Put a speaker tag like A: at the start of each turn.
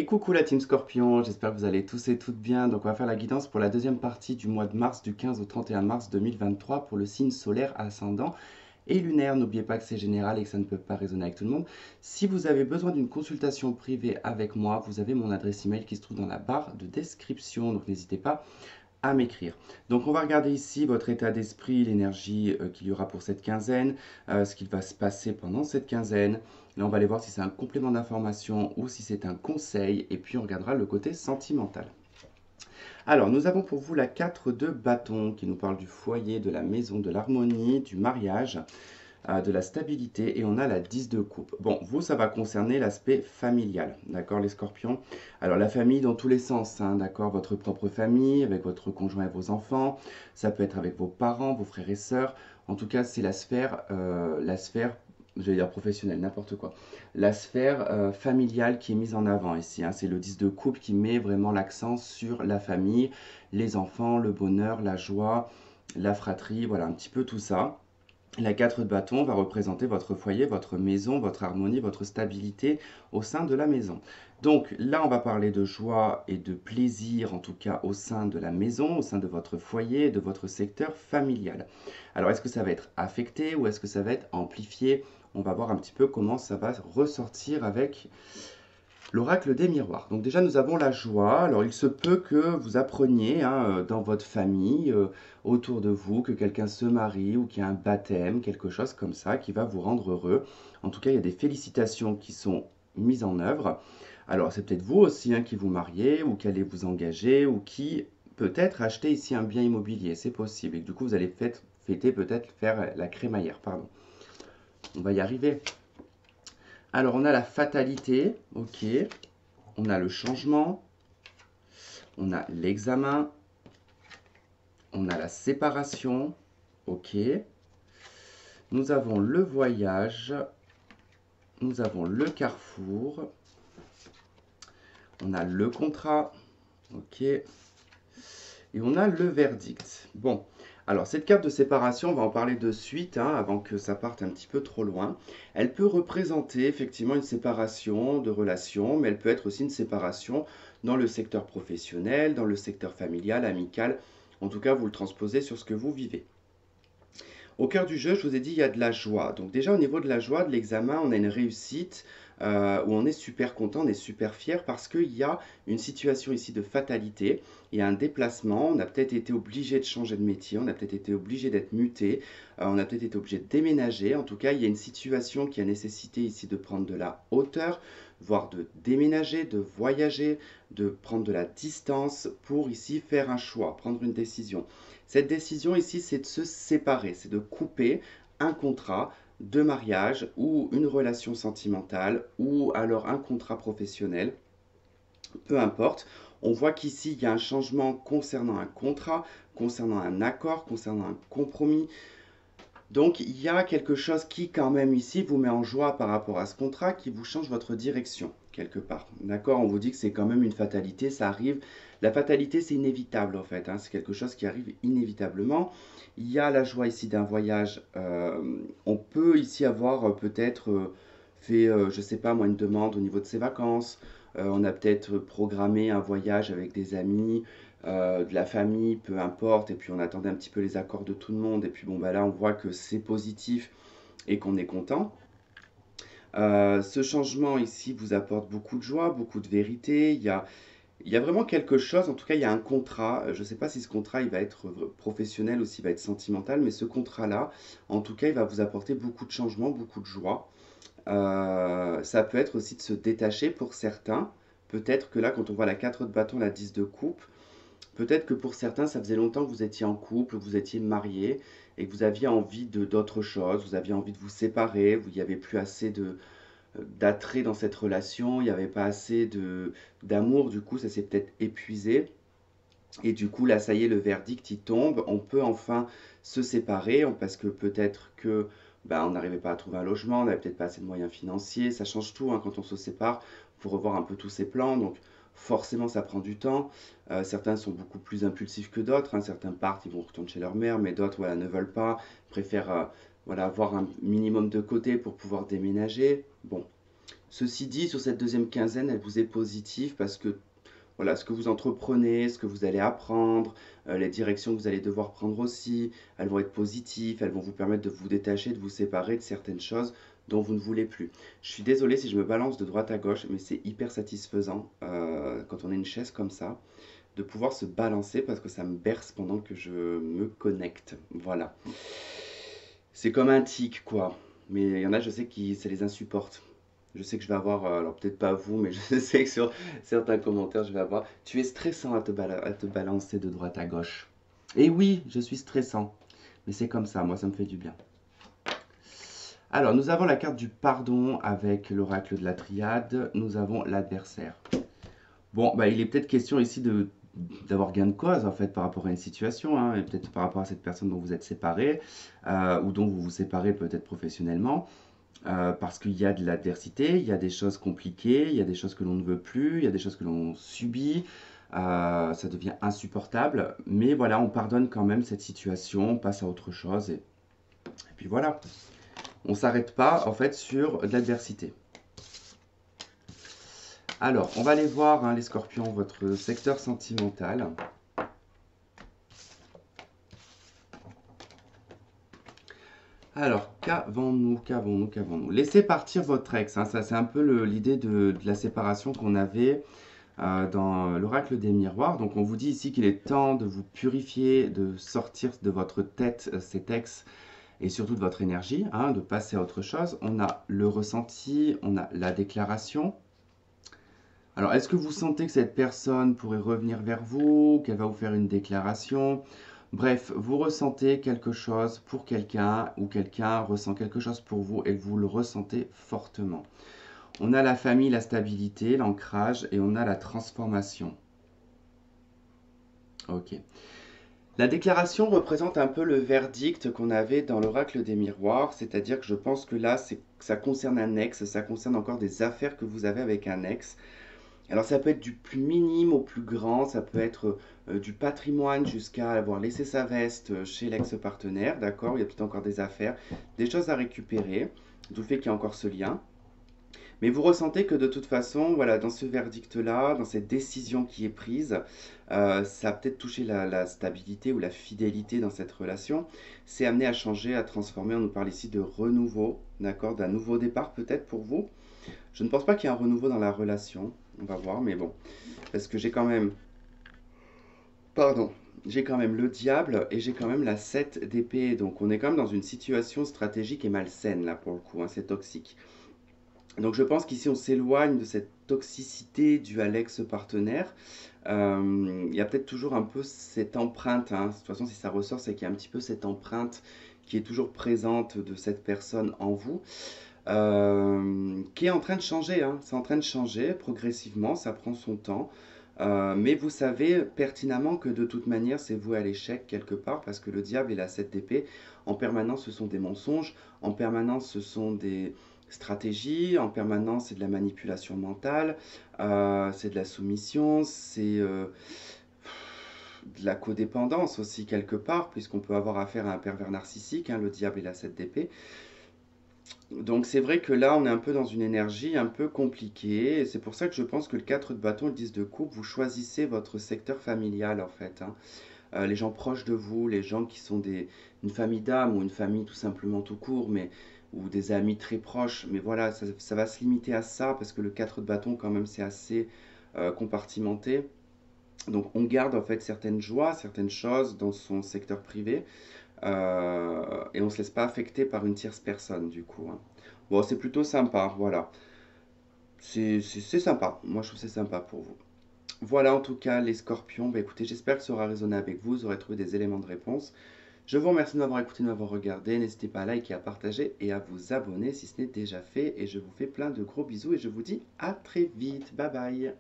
A: Et coucou la team Scorpion, j'espère que vous allez tous et toutes bien. Donc on va faire la guidance pour la deuxième partie du mois de mars, du 15 au 31 mars 2023 pour le signe solaire ascendant et lunaire. N'oubliez pas que c'est général et que ça ne peut pas résonner avec tout le monde. Si vous avez besoin d'une consultation privée avec moi, vous avez mon adresse email qui se trouve dans la barre de description, donc n'hésitez pas à m'écrire. Donc on va regarder ici votre état d'esprit, l'énergie qu'il y aura pour cette quinzaine, ce qu'il va se passer pendant cette quinzaine. Là on va aller voir si c'est un complément d'information ou si c'est un conseil, et puis on regardera le côté sentimental. Alors nous avons pour vous la 4 de bâton qui nous parle du foyer, de la maison, de l'harmonie, du mariage, de la stabilité, et on a la 10 de coupe. Bon, vous, ça va concerner l'aspect familial, d'accord les scorpions? Alors la famille dans tous les sens, hein, d'accord? Votre propre famille, avec votre conjoint et vos enfants, ça peut être avec vos parents, vos frères et sœurs, en tout cas c'est la sphère, j'allais dire professionnelle, n'importe quoi. La sphère familiale qui est mise en avant ici, hein. C'est le 10 de coupe qui met vraiment l'accent sur la famille, les enfants, le bonheur, la joie, la fratrie, voilà un petit peu tout ça. La 4 de bâton va représenter votre foyer, votre maison, votre harmonie, votre stabilité au sein de la maison. Donc là, on va parler de joie et de plaisir, en tout cas au sein de la maison, au sein de votre foyer, de votre secteur familial. Alors, est-ce que ça va être affecté ou est-ce que ça va être amplifié? On va voir un petit peu comment ça va ressortir avec l'oracle des miroirs. Donc déjà, nous avons la joie. Alors, il se peut que vous appreniez hein, dans votre famille, autour de vous, que quelqu'un se marie ou qu'il y a un baptême, quelque chose comme ça, qui va vous rendre heureux. En tout cas, il y a des félicitations qui sont mises en œuvre. Alors, c'est peut-être vous aussi hein, qui vous mariez ou qui allez vous engager ou qui peut-être achetez ici un bien immobilier. C'est possible. Et que, du coup, vous allez fêter peut-être faire la crémaillère. Pardon. On va y arriver. Alors, on a la fatalité, ok. On a le changement, on a l'examen, on a la séparation, ok. Nous avons le voyage, nous avons le carrefour, on a le contrat, ok. Et on a le verdict. Bon, alors cette carte de séparation, on va en parler de suite, hein, avant que ça parte un petit peu trop loin. Elle peut représenter effectivement une séparation de relations, mais elle peut être aussi une séparation dans le secteur professionnel, dans le secteur familial, amical. En tout cas, vous le transposez sur ce que vous vivez. Au cœur du jeu, je vous ai dit, il y a de la joie. Donc déjà, au niveau de la joie, de l'examen, on a une réussite où on est super content, on est super fier parce qu'il y a une situation ici de fatalité, il y a un déplacement, on a peut-être été obligé de changer de métier, on a peut-être été obligé d'être muté, on a peut-être été obligé de déménager. En tout cas, il y a une situation qui a nécessité ici de prendre de la hauteur, voire de déménager, de voyager, de prendre de la distance pour ici faire un choix, prendre une décision. Cette décision ici, c'est de se séparer, c'est de couper un contrat de mariage ou une relation sentimentale ou alors un contrat professionnel, peu importe. On voit qu'ici, il y a un changement concernant un contrat, concernant un accord, concernant un compromis. Donc, il y a quelque chose qui, quand même, ici, vous met en joie par rapport à ce contrat, qui vous change votre direction, quelque part. D'accord? On vous dit que c'est quand même une fatalité, ça arrive. La fatalité, c'est inévitable, en fait, hein. C'est quelque chose qui arrive inévitablement. Il y a la joie ici d'un voyage. On peut ici avoir peut-être fait, je ne sais pas moi, une demande au niveau de ses vacances. On a peut-être programmé un voyage avec des amis, de la famille, peu importe, et puis on attendait un petit peu les accords de tout le monde, et puis bon, bah là on voit que c'est positif et qu'on est content. Ce changement ici vous apporte beaucoup de joie, beaucoup de vérité, il y a vraiment quelque chose, en tout cas il y a un contrat, je ne sais pas si ce contrat il va être professionnel ou s'il va être sentimental, mais ce contrat-là, en tout cas il va vous apporter beaucoup de changements, beaucoup de joie. Ça peut être aussi de se détacher pour certains, peut-être que là quand on voit la 4 de bâton, la 10 de coupe, peut-être que pour certains, ça faisait longtemps que vous étiez en couple, vous étiez marié et que vous aviez envie de d'autre chose, vous aviez envie de vous séparer, il n'y avait plus assez d'attrait dans cette relation, il n'y avait pas assez d'amour, du coup ça s'est peut-être épuisé. Et du coup là, ça y est, le verdict il tombe, on peut enfin se séparer parce que peut-être que on n'arrivait pas à trouver un logement, on n'avait peut-être pas assez de moyens financiers, ça change tout hein, quand on se sépare, il faut revoir un peu tous ses plans, donc forcément ça prend du temps. Certains sont beaucoup plus impulsifs que d'autres, hein. Certains partent, ils vont retourner chez leur mère, mais d'autres voilà, ne veulent pas, préfèrent voilà, avoir un minimum de côté pour pouvoir déménager. Bon, Ceci dit, sur cette deuxième quinzaine, elle vous est positive parce que voilà, ce que vous entreprenez, ce que vous allez apprendre, les directions que vous allez devoir prendre aussi, elles vont être positives, elles vont vous permettre de vous détacher, de vous séparer de certaines choses dont vous ne voulez plus. Je suis désolé si je me balance de droite à gauche, mais c'est hyper satisfaisant quand on a une chaise comme ça, de pouvoir se balancer parce que ça me berce pendant que je me connecte. Voilà. C'est comme un tic, quoi. Mais il y en a, je sais, qui ça les insupporte. Je sais que je vais avoir, alors peut-être pas vous, mais je sais que sur certains commentaires, je vais avoir. Tu es stressant à te balancer de droite à gauche. Et oui, je suis stressant. Mais c'est comme ça, moi, ça me fait du bien. Alors, nous avons la carte du pardon avec l'oracle de la triade. Nous avons l'adversaire. Bon, bah, il est peut-être question ici de d'avoir gain de cause en fait par rapport à une situation, hein, et peut-être par rapport à cette personne dont vous êtes séparé ou dont vous vous séparez peut-être professionnellement, parce qu'il y a de l'adversité, il y a des choses compliquées, il y a des choses que l'on ne veut plus, il y a des choses que l'on subit, ça devient insupportable, mais voilà, on pardonne quand même cette situation, on passe à autre chose, et puis voilà, on ne s'arrête pas en fait sur de l'adversité. Alors, on va aller voir, hein, les scorpions, votre secteur sentimental. Alors, qu'avons-nous? Laissez partir votre ex, hein, ça c'est un peu l'idée de la séparation qu'on avait dans l'oracle des miroirs. Donc on vous dit ici qu'il est temps de vous purifier, de sortir de votre tête cet ex et surtout de votre énergie, hein, de passer à autre chose. On a le ressenti, on a la déclaration. Alors, est-ce que vous sentez que cette personne pourrait revenir vers vous, qu'elle va vous faire une déclaration? Bref, vous ressentez quelque chose pour quelqu'un ou quelqu'un ressent quelque chose pour vous et vous le ressentez fortement. On a la famille, la stabilité, l'ancrage et on a la transformation. Ok. La déclaration représente un peu le verdict qu'on avait dans l'oracle des miroirs, c'est-à-dire que je pense que là, ça concerne un ex, ça concerne encore des affaires que vous avez avec un ex. Alors ça peut être du plus minime au plus grand, ça peut être du patrimoine jusqu'à avoir laissé sa veste chez l'ex-partenaire, d'accord? Il y a peut-être encore des affaires, des choses à récupérer, d'où le fait qu'il y a encore ce lien. Mais vous ressentez que de toute façon, voilà, dans ce verdict-là, dans cette décision qui est prise, ça a peut-être touché la stabilité ou la fidélité dans cette relation. C'est amené à changer, à transformer. On nous parle ici de renouveau, d'accord? D'un nouveau départ peut-être pour vous. Je ne pense pas qu'il y ait un renouveau dans la relation. On va voir, mais bon. Parce que j'ai quand même... Pardon. J'ai quand même le diable et j'ai quand même la 7 d'épée. Donc on est quand même dans une situation stratégique et malsaine, là, pour le coup, hein, c'est toxique. Donc je pense qu'ici on s'éloigne de cette toxicité due à l'ex-partenaire. Il y a peut-être toujours un peu cette empreinte, hein. De toute façon, si ça ressort, c'est qu'il y a un petit peu cette empreinte qui est toujours présente de cette personne en vous, qui est en train de changer, hein. C'est en train de changer progressivement, ça prend son temps. Mais vous savez pertinemment que de toute manière, c'est voué à l'échec quelque part, parce que le diable et la 7 d'épée, en permanence, ce sont des mensonges, en permanence, ce sont des stratégies, en permanence, c'est de la manipulation mentale, c'est de la soumission, c'est de la codépendance aussi quelque part, puisqu'on peut avoir affaire à un pervers narcissique, hein, le diable et la 7 d'épée. Donc c'est vrai que là, on est un peu dans une énergie un peu compliquée. Et c'est pour ça que je pense que le 4 de bâton, le 10 de coupe, vous choisissez votre secteur familial en fait, hein. Les gens proches de vous, les gens qui sont une famille d'âme ou une famille tout simplement tout court, mais, ou des amis très proches. Mais voilà, ça va se limiter à ça parce que le 4 de bâton quand même c'est assez compartimenté. Donc on garde en fait certaines joies, certaines choses dans son secteur privé. Et on ne se laisse pas affecter par une tierce personne du coup, hein. Bon, c'est plutôt sympa, voilà. C'est sympa, moi je trouve que c'est sympa pour vous. Voilà en tout cas les scorpions, bah, écoutez, j'espère que ça aura résonné avec vous, vous aurez trouvé des éléments de réponse. Je vous remercie de m'avoir écouté, de m'avoir regardé, n'hésitez pas à liker, à partager et à vous abonner si ce n'est déjà fait. Et je vous fais plein de gros bisous et je vous dis à très vite, bye bye.